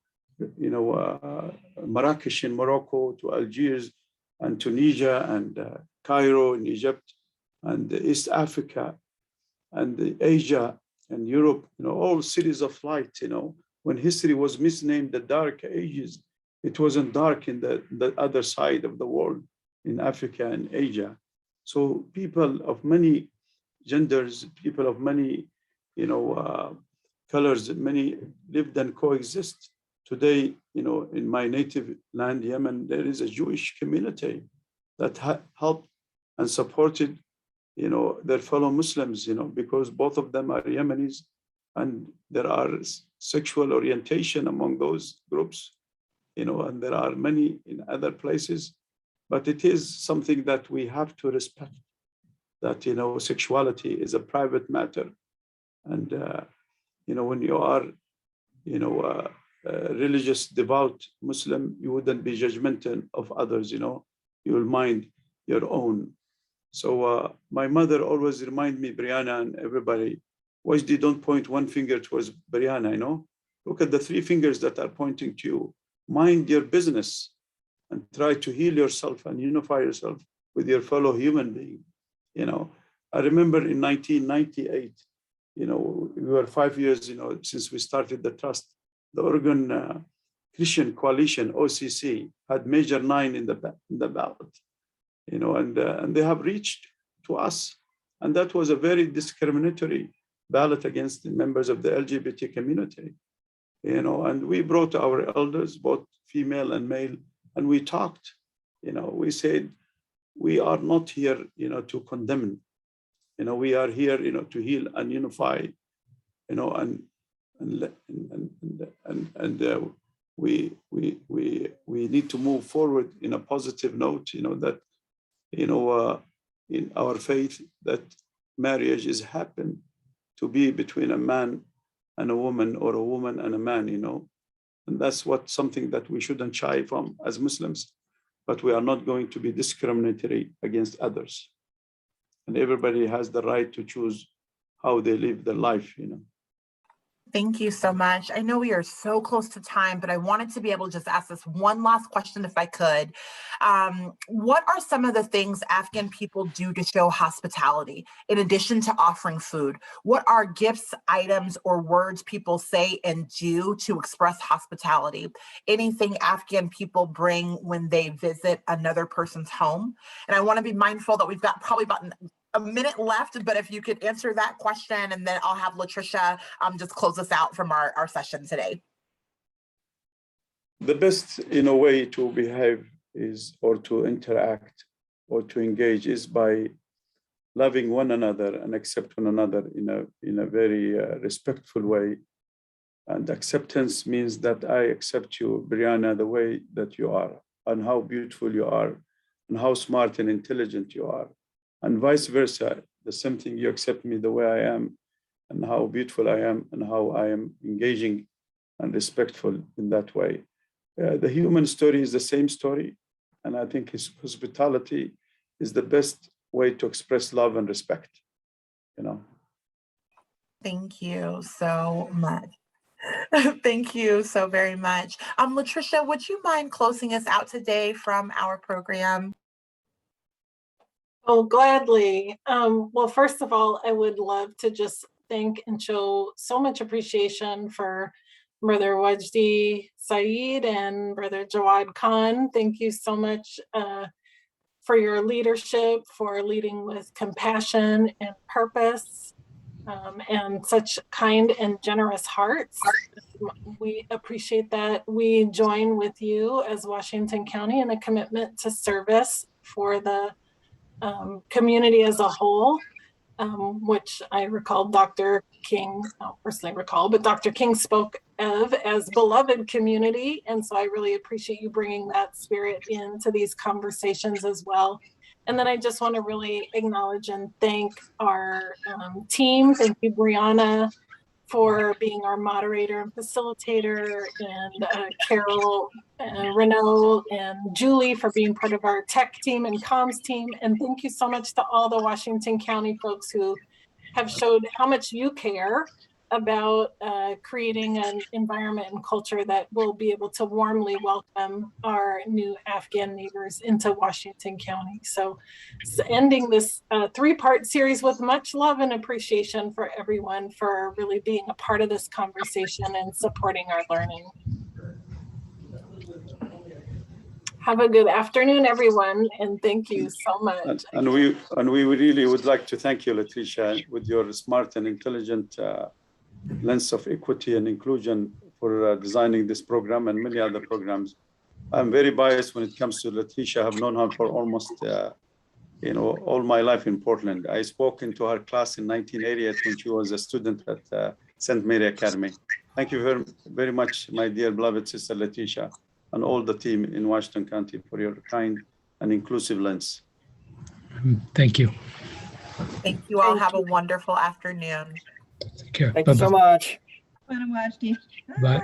Marrakesh in Morocco, to Algiers and Tunisia and Cairo in Egypt, and East Africa and Asia and Europe, all cities of light. When history was misnamed the Dark Ages, it wasn't dark in the other side of the world, in Africa and Asia. So people of many genders, people of many, colors, many lived and coexist. Today, in my native land, Yemen, there is a Jewish community that helped and supported, their fellow Muslims, because both of them are Yemenis, and there are sexual orientation among those groups, and there are many in other places. But it is something that we have to respect, that, sexuality is a private matter. And, when you are, a religious, devout Muslim, you wouldn't be judgmental of others, you will mind your own. So my mother always remind me, Brianna and everybody, Wajdi, don't point one finger towards Brianna, Look at the three fingers that are pointing to you. Mind your business and try to heal yourself and unify yourself with your fellow human being. I remember in 1998, we were 5 years, since we started the trust. The Oregon Christian Coalition, OCC, had major 9 in the ballot, and they have reached to us. And that was a very discriminatory ballot against the members of the LGBT community, and we brought our elders, both female and male, and we talked, we said, we are not here, to condemn, we are here, to heal and unify, and we need to move forward in a positive note, that, in our faith, that marriage is happen to be between a man and a woman, or a woman and a man, and that's something that we shouldn't shy from as Muslims. But we are not going to be discriminatory against others. And everybody has the right to choose how they live their life, Thank you so much. I know we are so close to time, but I wanted to be able to just ask this one last question if I could. What are some of the things Afghan people do to show hospitality in addition to offering food? What are gifts, items, or words people say and do to express hospitality? Anything Afghan people bring when they visit another person's home? And I want to be mindful that we've got probably about a minute left, but if you could answer that question, and then I'll have Latricia just close us out from our session today. The best, way to behave is, or to interact or to engage, is by loving one another and accept one another in a very respectful way. And acceptance means that I accept you, Brianna, the way that you are, and how beautiful you are, and how smart and intelligent you are. And vice versa, the same thing, you accept me the way I am, and how beautiful I am and how I am engaging and respectful in that way. The human story is the same story. And I think his hospitality is the best way to express love and respect, you know. Thank you so much. Thank you so very much. Latricia, would you mind closing us out today from our program? Oh, gladly. Well, first of all, I would love to just thank and show so much appreciation for Brother Wajdi Saeed and Brother Jawad Khan. Thank you so much for your leadership, for leading with compassion and purpose, and such kind and generous hearts. We appreciate that. We join with you as Washington County in a commitment to service for the community as a whole, which I recall Dr. King, I don't personally recall, but Dr. King spoke of as beloved community. And so I really appreciate you bringing that spirit into these conversations as well. And then I just want to really acknowledge and thank our team. Thank you, Brianna, for being our moderator and facilitator, and Carol, Renaud, and Julie for being part of our tech team and comms team. And thank you so much to all the Washington County folks who have showed how much you care about creating an environment and culture that will be able to warmly welcome our new Afghan neighbors into Washington County. So ending this three-part series with much love and appreciation for everyone for really being a part of this conversation and supporting our learning. Have a good afternoon, everyone, and thank you so much. And we really would like to thank you, Latricia, with your smart and intelligent lens of equity and inclusion for designing this program and many other programs. I'm very biased when it comes to Latricia. I have known her for almost, all my life in Portland. I spoke into her class in 1988 when she was a student at St. Mary Academy. Thank you very, very much, my dear beloved sister Latricia, and all the team in Washington County for your kind and inclusive lens. Thank you. Thank you all. Have a wonderful afternoon. Take care. Thank you so much. Bye. Bye.